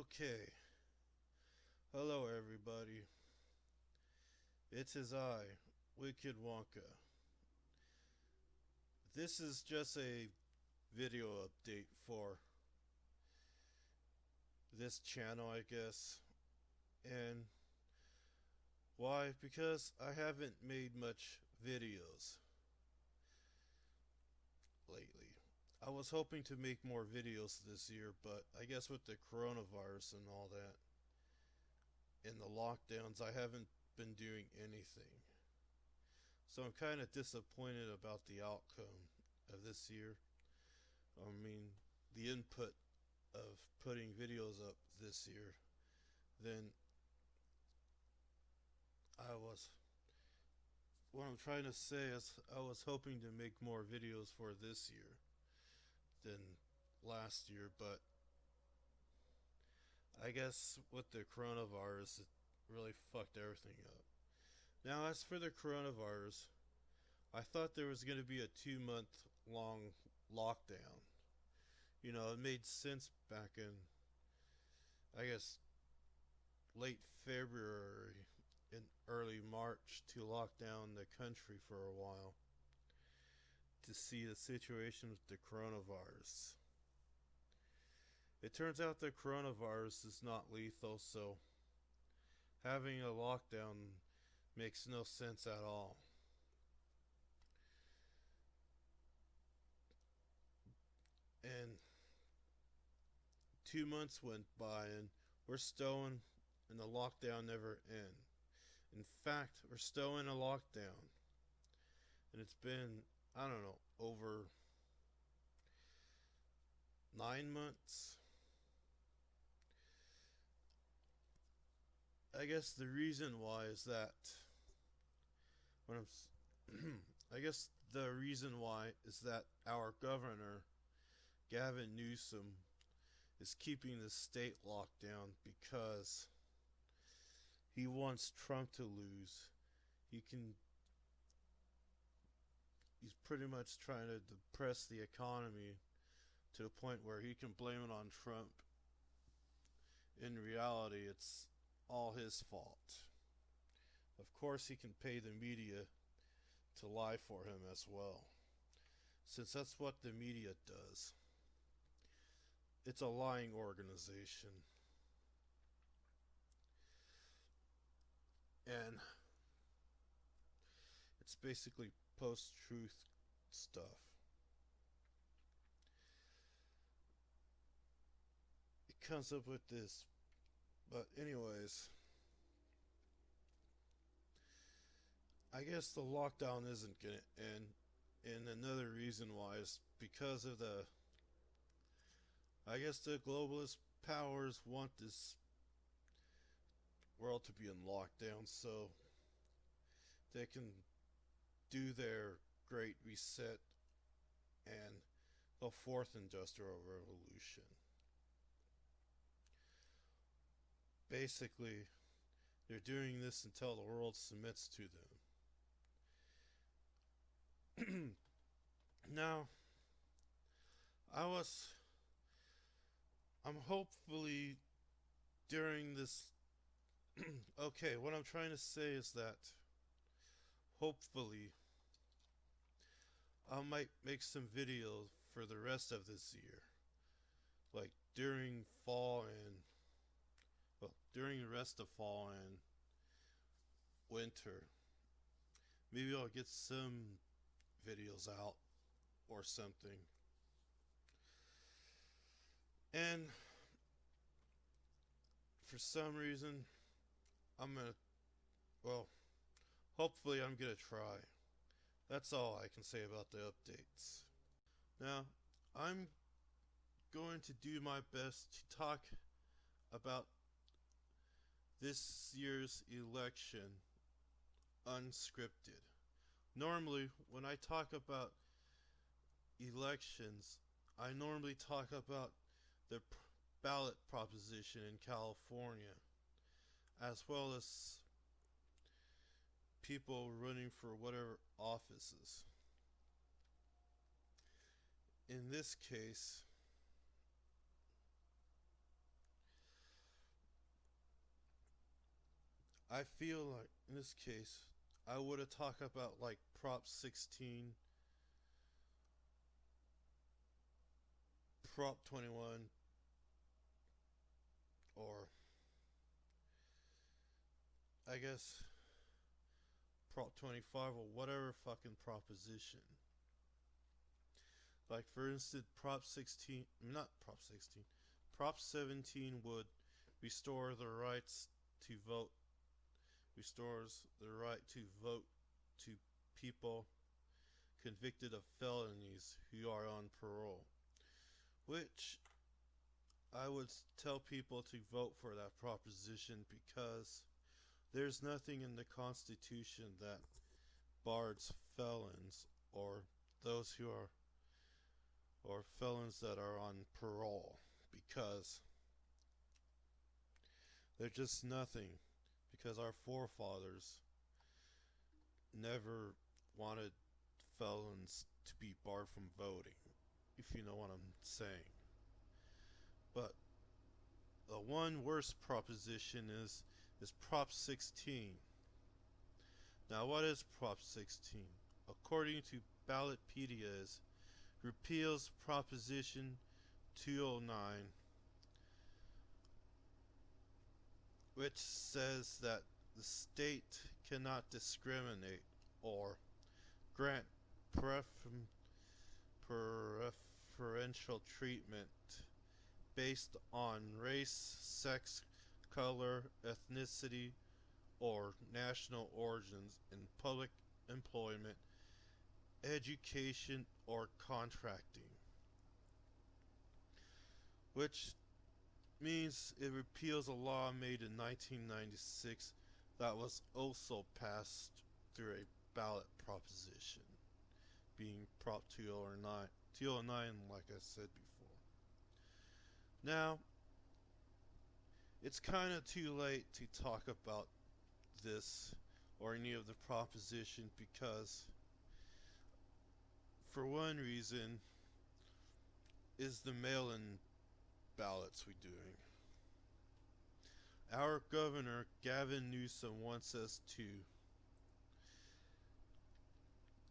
Okay. Hello, everybody. It is I, Wicked Wonka. This is just a video update for this channel, I guess. And why? Because I haven't made much videos lately. I was hoping to make more videos this year, but I guess with the coronavirus and all that, and the lockdowns, I haven't been doing anything. So I'm kind of disappointed about the outcome of this year. I mean, the input of putting videos up this year than I was. What I'm trying to say is, I was hoping to make more videos for this year than last year, but I guess with the coronavirus, it really fucked everything up. Now, as for the coronavirus, I thought there was going to be a 2 month long lockdown. It made sense back in, I guess, late February and early March to lock down the country for a while to see the situation with the coronavirus. It turns out the coronavirus is not lethal, so having a lockdown makes no sense at all. And 2 months went by and we're still in, and the lockdown never ends. In fact, we're still in a lockdown. And it's been, I don't know, over 9 months. I guess the reason why is that when I guess the reason why is that our governor, Gavin Newsom, is keeping the state locked down because he wants Trump to lose. He can he's pretty much trying to depress the economy to the point where he can blame it on Trump. In reality, it's all his fault. Of course, he can pay the media to lie for him as well, since that's what the media does. It's a lying organization. And it's basically post-truth stuff. It comes up with this. But anyways, I guess the lockdown isn't going to end. And another reason why is because of I guess the globalist powers want this world to be in lockdown so they can do their great reset and the fourth industrial revolution. Basically, they're doing this until the world submits to them. Now, I was I'm hopefully during this okay, what I'm trying to say is that hopefully I might make some videos for the rest of this year. Like during fall and during the rest of fall and winter. Maybe I'll get some videos out or something. And for some reason, I'm gonna, well, hopefully I'm gonna try. That's all I can say about the updates. Now, I'm going to do my best to talk about this year's election unscripted. Normally, when I talk about elections, I normally talk about the ballot proposition in California, as well as people running for whatever offices. In this case, I feel like in this case, I would have talked about like Prop 16, Prop 21, or I guess Prop 25 or whatever fucking proposition. Like for instance, Prop 16, not Prop 16, Prop 17 would restore the rights to vote, restores the right to vote to people convicted of felonies who are on parole, which I would tell people to vote for that proposition because there's nothing in the Constitution that bars felons or those who are or felons that are on parole because they're just nothing because our forefathers never wanted felons to be barred from voting, if you know what I'm saying. But the one worst proposition is Prop 16. Now what is Prop 16? According to Ballotpedia is repeals Proposition 209, which says that the state cannot discriminate or grant preferential treatment based on race, sex, color, ethnicity, or national origins in public employment, education, or contracting, which means it repeals a law made in 1996 that was also passed through a ballot proposition, being Prop 209, 209 like I said before. Now, it's kind of too late to talk about this or any of the proposition because for one reason is the mail-in ballots we're doing. Our governor Gavin Newsom wants us to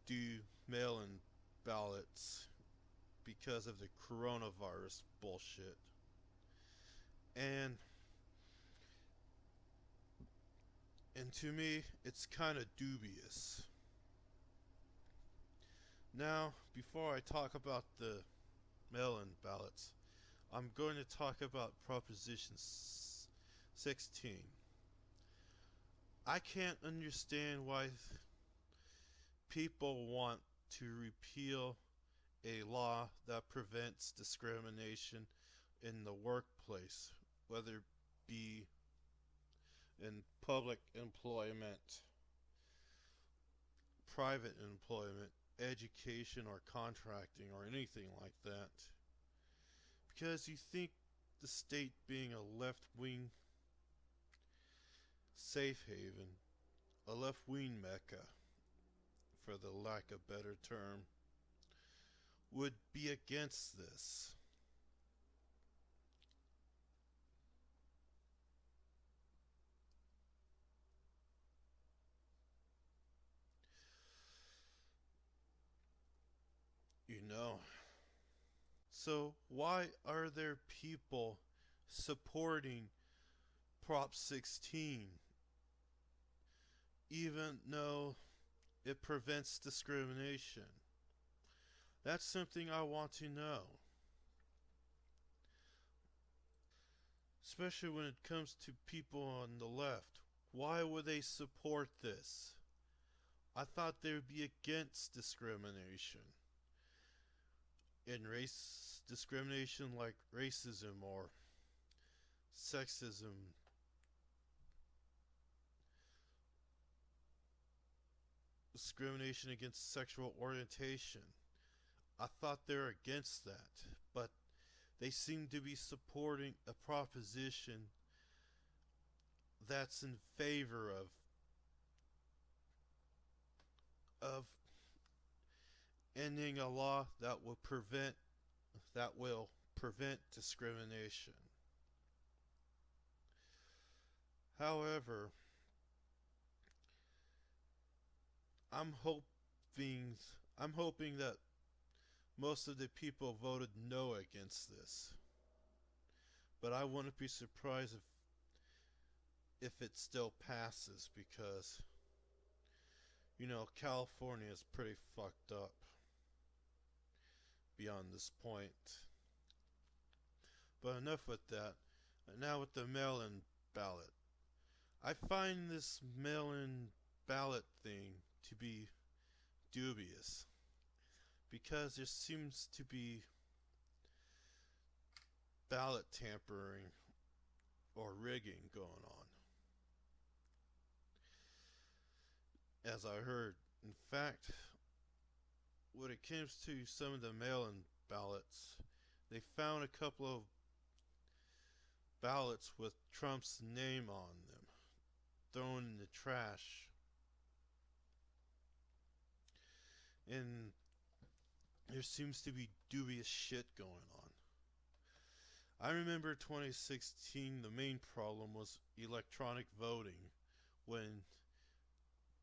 do mail-in ballots because of the coronavirus bullshit. And to me, it's kind of dubious. Now, before I talk about the mail-in ballots, I'm going to talk about Proposition 16. I can't understand why people want to repeal a law that prevents discrimination in the workplace, whether it be in public employment, private employment, education, or contracting, or anything like that. Because you think the state being a left-wing safe haven, a left-wing mecca, for the lack of a better term, would be against this. You know. So why are there people supporting Prop 16 even though it prevents discrimination? That's something I want to know. Especially when it comes to people on the left. Why would they support this? I thought they would be against discrimination. In race discrimination like racism or sexism, discrimination against sexual orientation. I thought they were against that, but they seem to be supporting a proposition that's in favor of ending a law that will prevent discrimination. However, I'm hoping I'm hoping that most of the people voted no against this. But I wouldn't be surprised if it still passes because California is pretty fucked up beyond this point. But enough with that. Now with the mail-in ballot. I find this mail-in ballot thing to be dubious because there seems to be ballot tampering or rigging going on. As I heard, in fact, when it comes to some of the mail-in ballots, they found a couple of ballots with Trump's name on them, thrown in the trash. And there seems to be dubious shit going on. I remember 2016, the main problem was electronic voting, when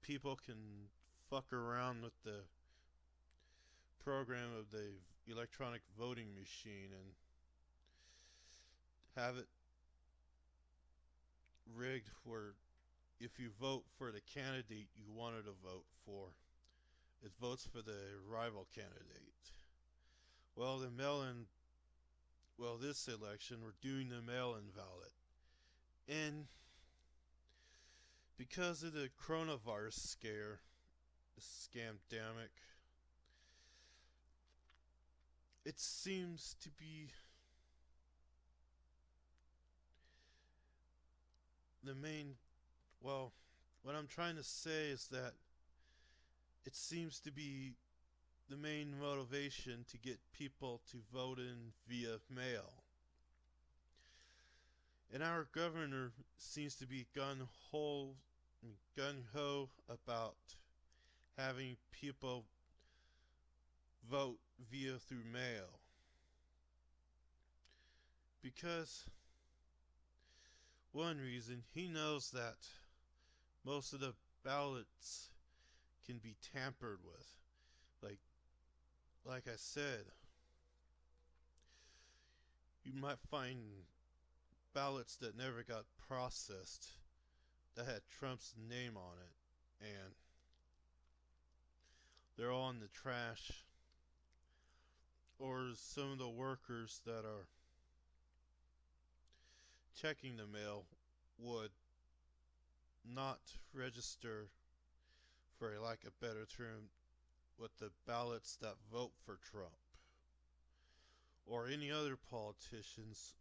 people can fuck around with the program of the electronic voting machine and have it rigged where if you vote for the candidate you wanted to vote for, it votes for the rival candidate. Well, this election we're doing the mail-in ballot, and because of the coronavirus scare, the scamdemic, it seems to be the main. Well, what I'm trying to say is that it seems to be the main motivation to get people to vote in via mail. And our governor seems to be gun-ho about having people vote via through mail. Because one reason, he knows that most of the ballots can be tampered with. Like I said, you might find ballots that never got processed that had Trump's name on it, and they're all in the trash. Or some of the workers that are checking the mail would not register, for lack of a better term, with the ballots that vote for Trump or any other politicians.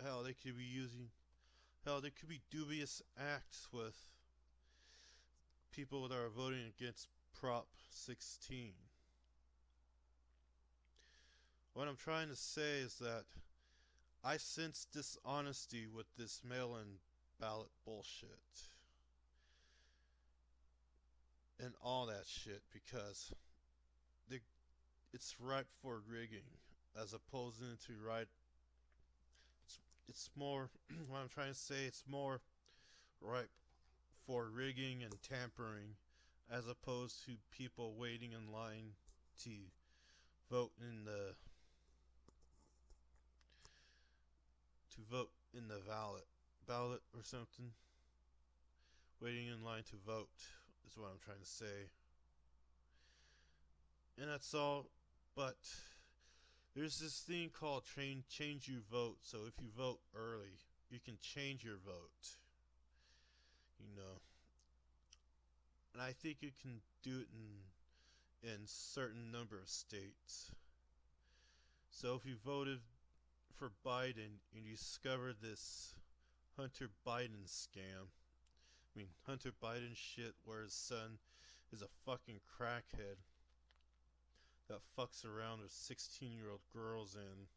Hell, they could be dubious acts with people that are voting against Prop 16. What I'm trying to say is that I sense dishonesty with this mail-in ballot bullshit and all that shit, because it's ripe for rigging as opposed to right. It's more what I'm trying to say. It's more ripe for rigging and tampering as opposed to people waiting in line to vote in the ballot or something. Waiting in line to vote is what I'm trying to say. And that's all. But there's this thing called change your vote. So if you vote early, you can change your vote. And I think you can do it in certain number of states. So if you voted for Biden and you discovered this Hunter Biden scam, Hunter Biden shit where his son is a fucking crackhead that fucks around with 16-year-old girls and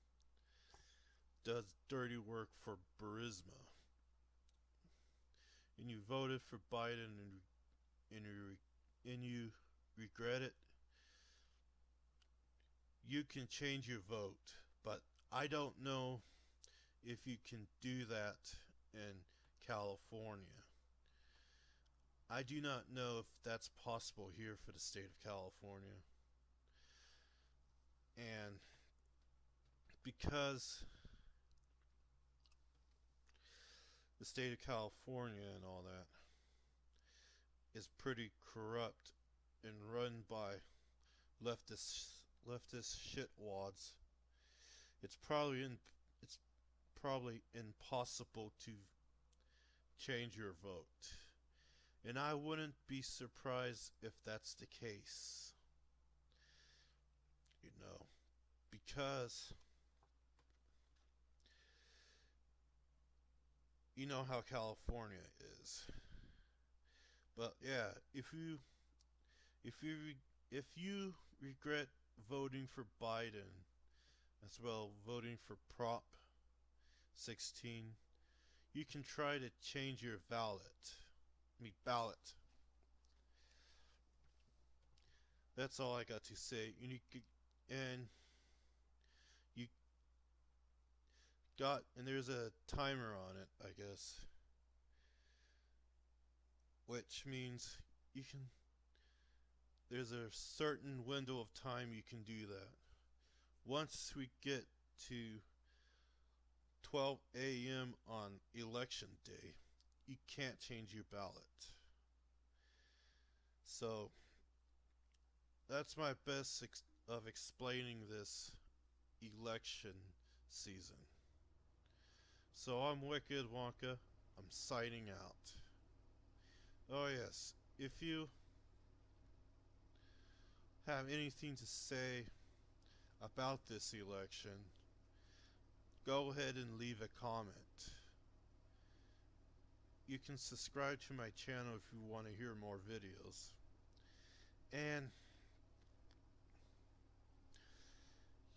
does dirty work for Burisma, and you voted for Biden and you regret it, you can change your vote. But I don't know if you can do that in California. I do not know if that's possible here for the state of California. And because the state of California and all that is pretty corrupt and run by leftist shitwads, it's probably it's probably impossible to change your vote. And I wouldn't be surprised if that's the case. You know, because you know how California is. But yeah, if you regret voting for Biden as well voting for Prop 16, you can try to change your ballot. That's all I got to say. And you and there's a timer on it, I guess, which means you can. There's a certain window of time you can do that. Once we get to 12 a.m. on election day, you can't change your ballot. So that's my best of explaining this election season. So I'm Wicked Wonka. I'm signing out. Oh yes, if you have anything to say about this election, go ahead and leave a comment. You can subscribe to my channel if you want to hear more videos. And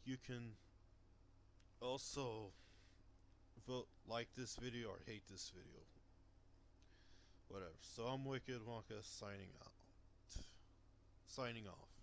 you can also vote like this video or hate this video. Whatever. So I'm Wicked Wonka signing out. Signing off.